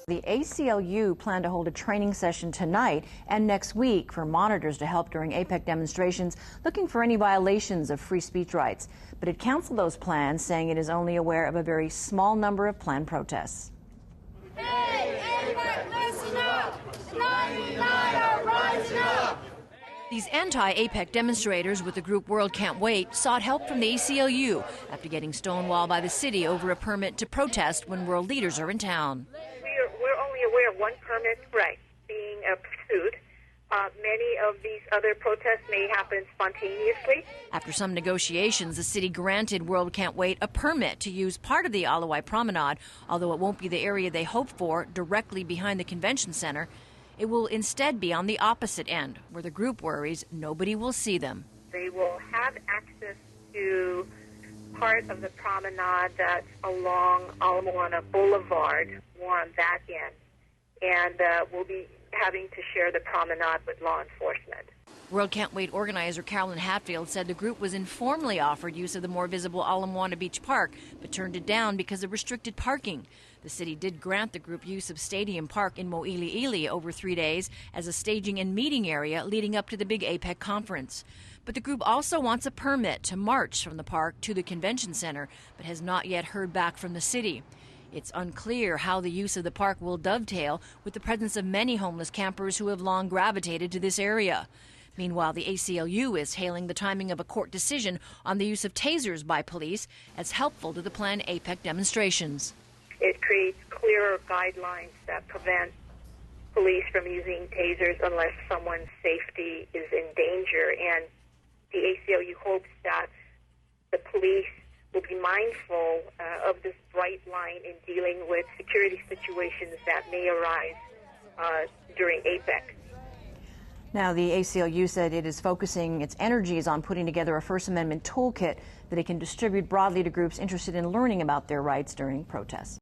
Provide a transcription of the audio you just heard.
The ACLU planned to hold a training session tonight and next week for monitors to help during APEC demonstrations looking for any violations of free speech rights. But it canceled those plans, saying it is only aware of a very small number of planned protests. Hey, APEC, listen up! 99 are rising up! These anti-APEC demonstrators with the group World Can't Wait sought help from the ACLU after getting stonewalled by the city over a permit to protest when world leaders are in town. We're only aware of one permit, right, being pursued. Many of these other protests may happen spontaneously. After some negotiations, the city granted World Can't Wait a permit to use part of the Alawai Promenade, although it won't be the area they hoped for, directly behind the convention center. It will instead be on the opposite end, where the group worries nobody will see them. They will have access to part of the promenade that's along Ala Moana Boulevard, more on that end, and we'll be having to share the promenade with law enforcement. World Can't Wait organizer Carolyn Hatfield said the group was informally offered use of the more visible Ala Moana Beach Park, but turned it down because of restricted parking. The city did grant the group use of Stadium Park in Mo'ili'ili over 3 days as a staging and meeting area leading up to the big APEC conference. But the group also wants a permit to march from the park to the convention center, but has not yet heard back from the city. It's unclear how the use of the park will dovetail with the presence of many homeless campers who have long gravitated to this area. Meanwhile, the ACLU is hailing the timing of a court decision on the use of tasers by police as helpful to the planned APEC demonstrations. It creates clearer guidelines that prevent police from using tasers unless someone's safety is in danger. And the ACLU hopes that the police will be mindful of this bright line in dealing with security situations that may arise during APEC. Now, the ACLU said it is focusing its energies on putting together a First Amendment toolkit that it can distribute broadly to groups interested in learning about their rights during protests.